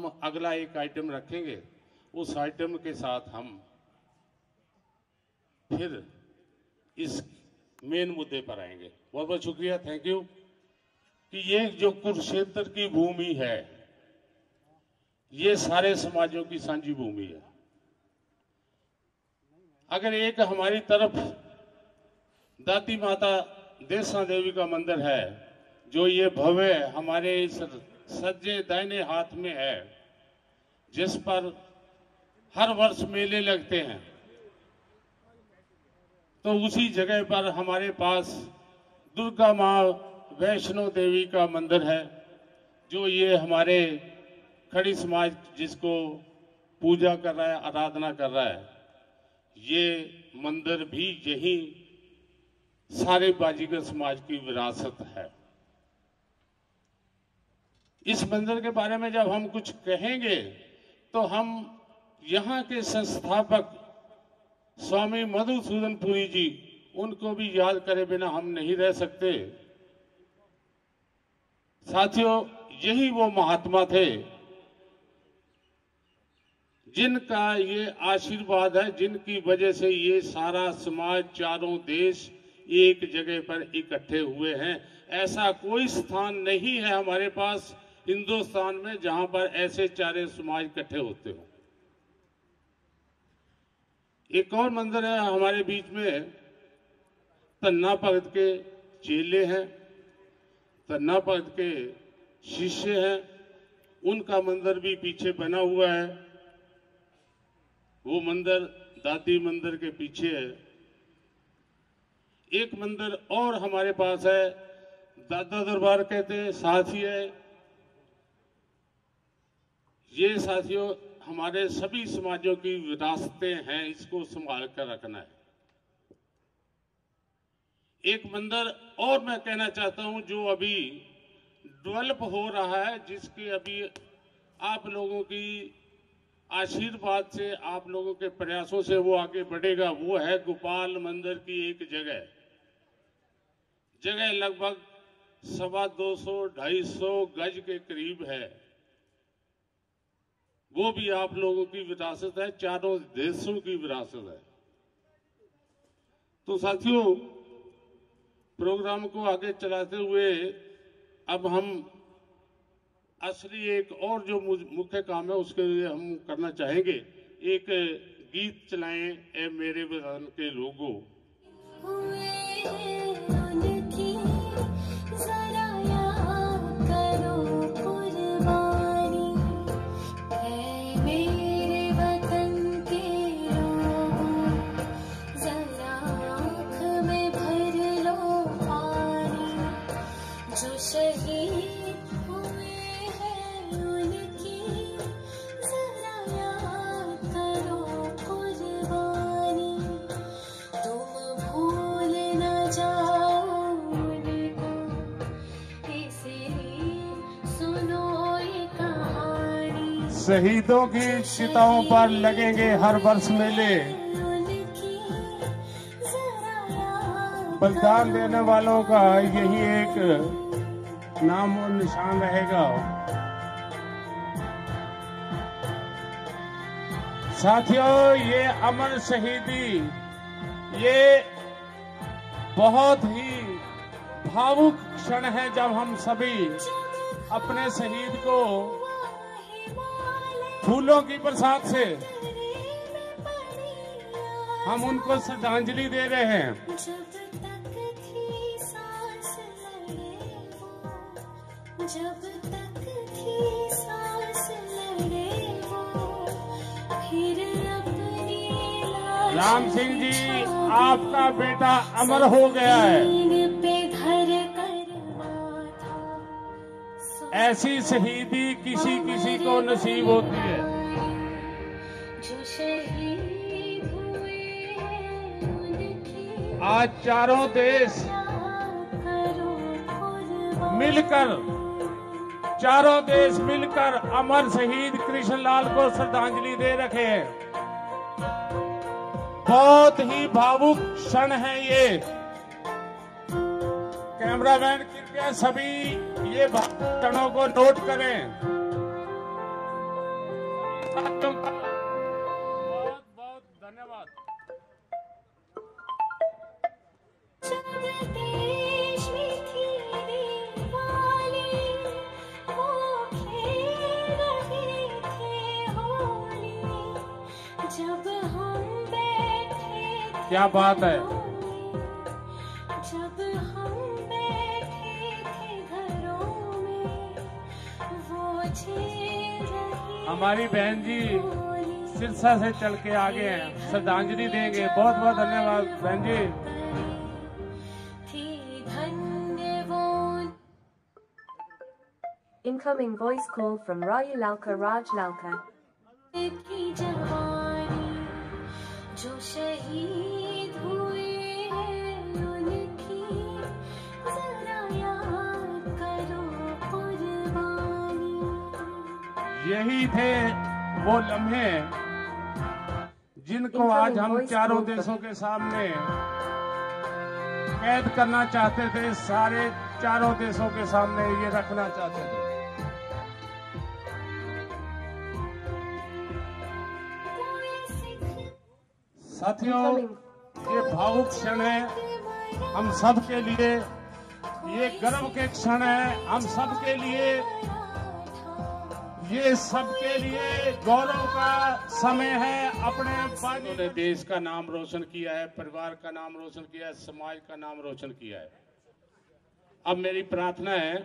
हम अगला एक आइटम रखेंगे, उस आइटम के साथ हम फिर इस मेन मुद्दे पर आएंगे। बहुत बहुत शुक्रिया, थैंक यू। कि ये जो कुरुक्षेत्र की भूमि है, ये सारे समाजों की साझी भूमि है। अगर एक हमारी तरफ दाती माता देशा देवी का मंदिर है, जो ये भव्य हमारे इस सज्जे दाहिने हाथ में है, जिस पर हर वर्ष मेले लगते हैं, तो उसी जगह पर हमारे पास दुर्गा माँ वैष्णो देवी का मंदिर है, जो ये हमारे खड़ी समाज जिसको पूजा कर रहा है, आराधना कर रहा है, ये मंदिर भी यही सारे बाजीगर समाज की विरासत है। इस मंदिर के बारे में जब हम कुछ कहेंगे तो हम यहाँ के संस्थापक स्वामी मधुसूदन पुरी जी, उनको भी याद करे बिना हम नहीं रह सकते। साथियों, यही वो महात्मा थे जिनका ये आशीर्वाद है, जिनकी वजह से ये सारा समाज, चारों देश एक जगह पर इकट्ठे हुए हैं। ऐसा कोई स्थान नहीं है हमारे पास हिंदुस्तान में जहां पर ऐसे चारे समाज इकट्ठे होते हो। एक और मंदिर है हमारे बीच में, तन्ना भगत के चेले हैं, तन्ना भगत के शिष्य हैं, उनका मंदिर भी पीछे बना हुआ है। वो मंदिर दादी मंदिर के पीछे है। एक मंदिर और हमारे पास है, दादा दरबार कहते साथी है। ये साथियों हमारे सभी समाजों की विरासतें हैं, इसको संभाल कर रखना है। एक मंदिर और मैं कहना चाहता हूं जो अभी डेवलप हो रहा है, जिसकी अभी आप लोगों की आशीर्वाद से, आप लोगों के प्रयासों से वो आगे बढ़ेगा। वो है गोपाल मंदिर की एक जगह लगभग 250-250 गज के करीब है। वो भी आप लोगों की विरासत है, चारों देशों की विरासत है। तो साथियों, प्रोग्राम को आगे चलाते हुए अब हम असली एक और जो मुख्य काम है उसके लिए हम करना चाहेंगे। एक गीत चलाएं, ए मेरे वतन के लोगों। शहीदों की चिताओं पर लगेंगे हर वर्ष मेले, बलिदान देने वालों का यही एक नाम और निशान रहेगा। साथियों, ये अमर शहीदी, ये बहुत ही भावुक क्षण है जब हम सभी अपने शहीद को फूलों की बरसात से हम उनको श्रद्धांजलि दे रहे हैं। राम सिंह जी, आपका बेटा अमर हो गया है। ऐसी शहीदी किसी किसी को नसीब होती है। आज चारों देश मिलकर अमर शहीद कृष्णलाल को श्रद्धांजलि दे रखे हैं। बहुत ही भावुक क्षण है ये। कैमरामैन कृपया सभी ये क्षणों को नोट करें। क्या बात है। जब हम बैठे थे घरों में वो झील रही हमारी बहन जी सिरसा से चल के आगे हैं, श्रद्धांजलि देंगे। बहुत बहुत धन्यवाद बहन जी। थी धन्य वो। Incoming voice call from Raju Lalka Raj Lalka. की जवानी जो शहीद हुए हैं उनकी जरा याद करो कुर्बानी। यही थे वो लम्हे जिनको आज हम चारों देशों के सामने कैद करना चाहते थे, सारे चारों देशों के सामने ये रखना चाहते थे। साथियों, ये भावुक क्षण है हम सब के लिए, ये गर्व के क्षण है हम सब के लिए, ये सबके लिए गौरव का समय है। अपने बाजू ने देश का नाम रोशन किया है, परिवार का नाम रोशन किया है, समाज का नाम रोशन किया है। अब मेरी प्रार्थना है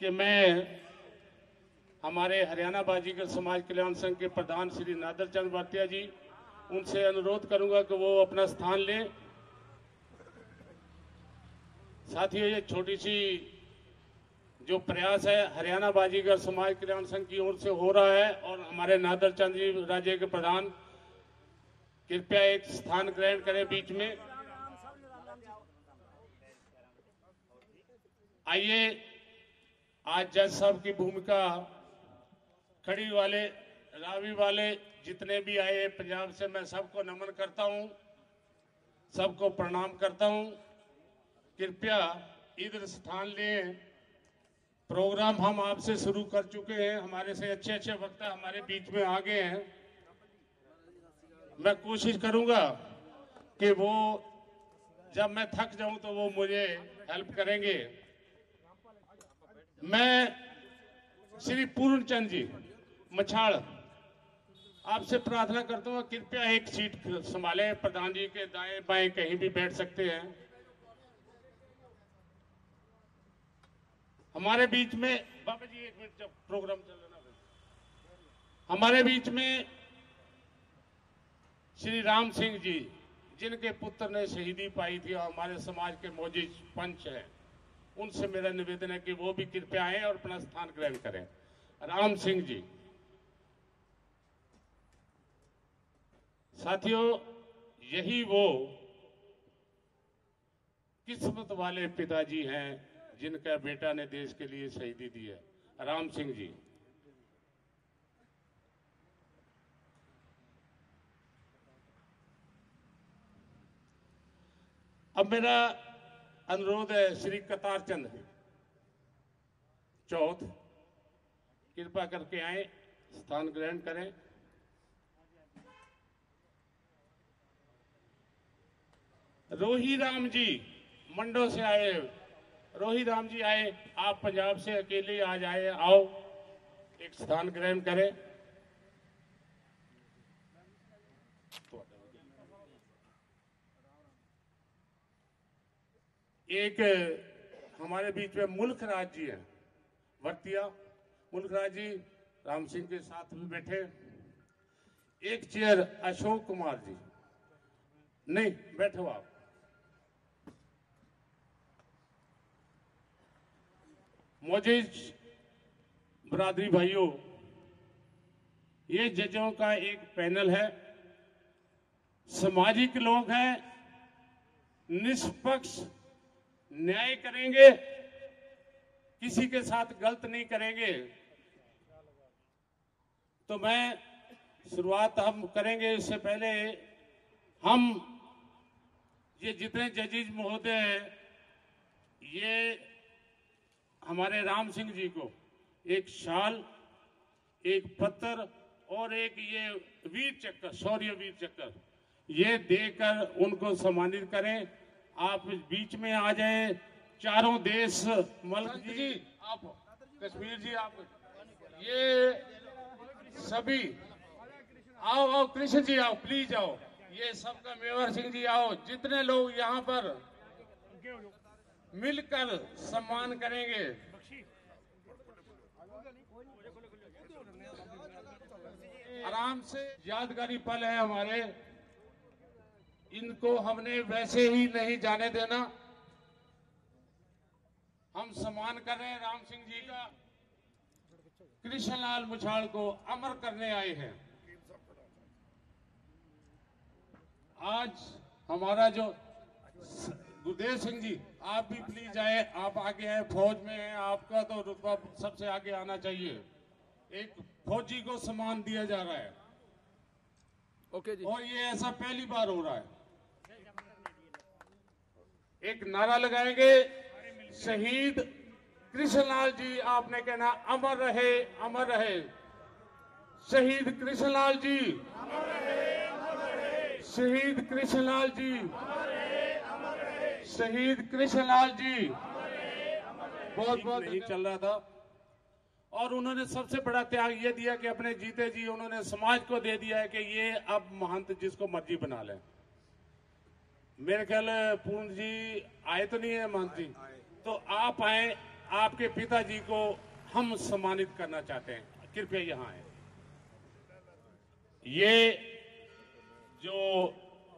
कि मैं हमारे हरियाणा बाजीगर समाज कल्याण संघ के प्रधान श्री नादर चंद भाटिया जी, उनसे अनुरोध करूंगा कि वो अपना स्थान लें। साथियों, ये छोटी सी जो प्रयास है हरियाणा बाजीगर समाज कल्याण संघ की ओर से हो रहा है, और हमारे नादर चंद जी राज्य के प्रधान कृपया एक स्थान ग्रहण करें बीच में। आइए, आज जज साहब की भूमिका खड़ी वाले, रावी वाले जितने भी आए पंजाब से, मैं सबको नमन करता हूं, सबको प्रणाम करता हूं। कृपया इधर स्थान लें। प्रोग्राम हम आपसे शुरू कर चुके हैं, हमारे से अच्छे अच्छे वक्ता हमारे बीच में आ गए हैं। मैं कोशिश करूंगा कि वो जब मैं थक जाऊं तो वो मुझे हेल्प करेंगे। मैं श्री पूर्ण चंद जी मछाड़ आपसे प्रार्थना करता हूँ, कृपया एक सीट संभालें। प्रधान जी के दाएं बाएं कहीं भी बैठ सकते हैं। हमारे बीच में बाबा जी एक मिनट, जब प्रोग्राम चल रहा है, हमारे बीच में श्री राम सिंह जी, जिनके पुत्र ने शहीदी पाई थी और हमारे समाज के मोजिज पंच हैं, उनसे मेरा निवेदन है कि वो भी कृपया आए और अपना स्थान ग्रहण करें। राम सिंह जी। साथियों, यही वो किस्मत वाले पिताजी हैं जिनका बेटा ने देश के लिए शहीदी दी है, राम सिंह जी। अब मेरा अनुरोध है श्री कतार चंद चौथ, कृपा करके आए, स्थान ग्रहण करें। रोही राम जी मंडो से आए, रोही राम जी आए, आप पंजाब से अकेले आज आए, आओ एक स्थान ग्रहण करें। एक हमारे बीच में मुल्क राज जी हैं, वर्तिया मुल्क राज जी राम सिंह के साथ भी बैठे। एक चेयर अशोक कुमार जी, नहीं बैठो आप। मोजिज बरादरी भाइयों, ये जजों का एक पैनल है, सामाजिक लोग हैं, निष्पक्ष न्याय करेंगे, किसी के साथ गलत नहीं करेंगे। तो मैं शुरुआत हम करेंगे, इससे पहले हम ये जितने जजेज महोदय हैं, ये हमारे राम सिंह जी को एक शाल, एक पत्थर और एक ये वीर चक्कर, शौर्य वीर चक्कर, ये देकर उनको सम्मानित करें। आप बीच में आ जाए। चारों देश, मल्क जी आप, कश्मीर जी आप, ये सभी आओ, कृष्ण जी आओ, प्लीज आओ। ये सबका मेवर सिंह जी आओ, जितने लोग यहाँ पर मिलकर सम्मान करेंगे। आराम से यादगारी पल है हमारे, इनको हमने वैसे ही नहीं जाने देना। हम सम्मान कर रहे हैं राम सिंह जी का। कृष्णलाल मुछाल को अमर करने आए हैं। आज हमारा जो गुरदेव सिंह जी, आप भी प्लीज आए, आप आगे हैं, फौज में हैं, आपका तो रुतबा सबसे आगे आना चाहिए। एक फौजी को सम्मान दिया जा रहा है। ओके जी। और ये ऐसा पहली बार हो रहा है। एक नारा लगाएंगे, शहीद कृष्णलाल जी, आपने कहना अमर रहे, अमर रहे। शहीद कृष्णलाल जी, शहीद कृष्णलाल जी, शहीद कृष्णलाल जी। बहुत बहुत नहीं चल रहा था और उन्होंने सबसे बड़ा त्याग ये दिया कि अपने जीते जी उन्होंने समाज को दे दिया है कि ये अब महंत जिसको मर्जी बना ले। मेरे ख्याल पूर्ण जी आए तो नहीं है महंत जी, तो आप आए, आपके पिताजी को हम सम्मानित करना चाहते हैं, कृपया यहाँ आए। ये जो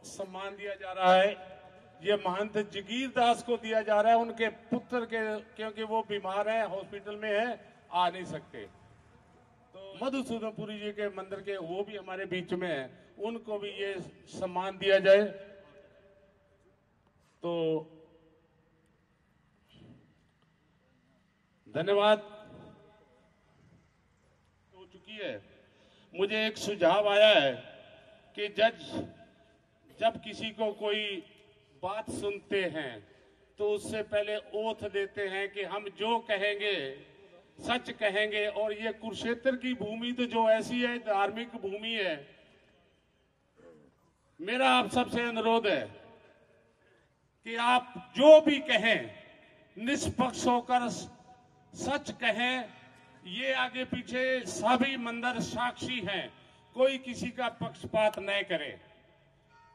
सम्मान दिया जा रहा है ये महंत जगीर दास को दिया जा रहा है, उनके पुत्र के, क्योंकि वो बीमार है, हॉस्पिटल में है, आ नहीं सकते। तो मधुसूदनपुरी जी के मंदिर के वो भी हमारे बीच में है, उनको भी ये सम्मान दिया जाए। तो धन्यवाद हो चुकी है। मुझे एक सुझाव आया है कि जज जब किसी को कोई बात सुनते हैं तो उससे पहले ओथ देते हैं कि हम जो कहेंगे सच कहेंगे। और ये कुरुक्षेत्र की भूमि तो जो ऐसी है, धार्मिक भूमि है, मेरा आप सबसे अनुरोध है कि आप जो भी कहें निष्पक्ष होकर सच कहें। ये आगे पीछे सभी मंदिर साक्षी हैं, कोई किसी का पक्षपात न करे।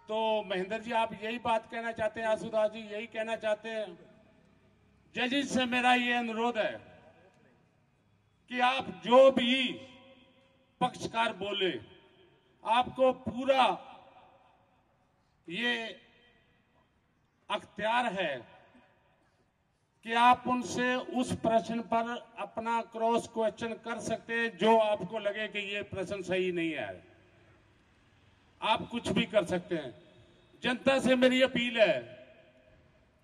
तो महेंद्र जी आप यही बात कहना चाहते हैं, आशुदास जी यही कहना चाहते हैं। जजेस से मेरा ये अनुरोध है कि आप जो भी पक्षकार बोले, आपको पूरा ये अख्तियार है कि आप उनसे उस प्रश्न पर अपना क्रॉस क्वेश्चन कर सकते हैं जो आपको लगे कि ये प्रश्न सही नहीं है। आप कुछ भी कर सकते हैं। जनता से मेरी अपील है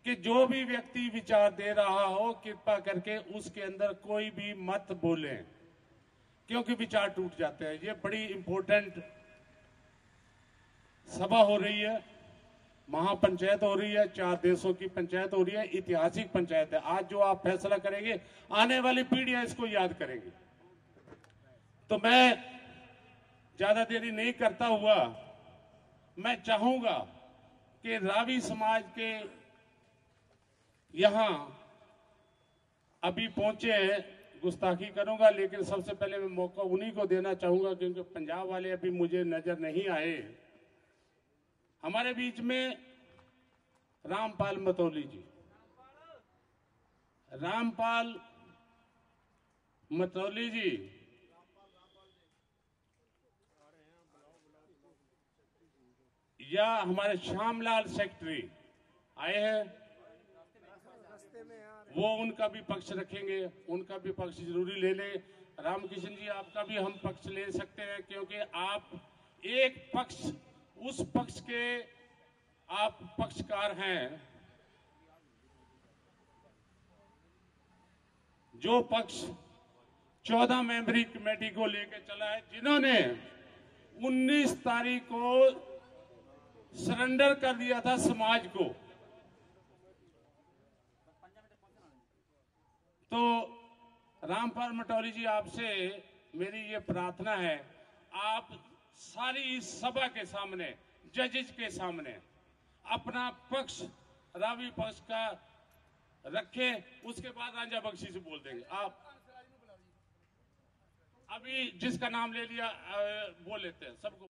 कि जो भी व्यक्ति विचार दे रहा हो, कृपा करके उसके अंदर कोई भी मत बोले, क्योंकि विचार टूट जाते हैं। ये बड़ी इंपॉर्टेंट सभा हो रही है, महापंचायत हो रही है, 4 देशों की पंचायत हो रही है, ऐतिहासिक पंचायत है। आज जो आप फैसला करेंगे आने वाली पीढ़ियां इसको याद करेंगी। तो मैं ज्यादा देरी नहीं करता हुआ मैं चाहूंगा कि रावी समाज के यहां अभी पहुंचे हैं, गुस्ताखी करूंगा, लेकिन सबसे पहले मैं मौका उन्हीं को देना चाहूंगा क्योंकि पंजाब वाले अभी मुझे नजर नहीं आए। हमारे बीच में रामपाल मतौली जी, रामपाल मतौली जी या हमारे श्यामलाल सेक्रेटरी आए हैं, वो उनका भी पक्ष रखेंगे, उनका भी पक्ष जरूरी ले लें। रामकिशन जी आपका भी हम पक्ष ले सकते हैं क्योंकि आप एक पक्ष, उस पक्ष के आप पक्षकार हैं जो पक्ष 14 मेंबरी कमेटी को लेकर चला है, जिन्होंने 19 तारीख को सरेंडर कर दिया था समाज को। तो रामपाल मतौली जी आपसे मेरी ये प्रार्थना है, आप सारी इस सभा के सामने, जजेस के सामने अपना पक्ष, रावी पक्ष का रखें, उसके बाद रांझा बख्शी से बोल देंगे। आप अभी जिसका नाम ले लिया बोल लेते हैं सबको।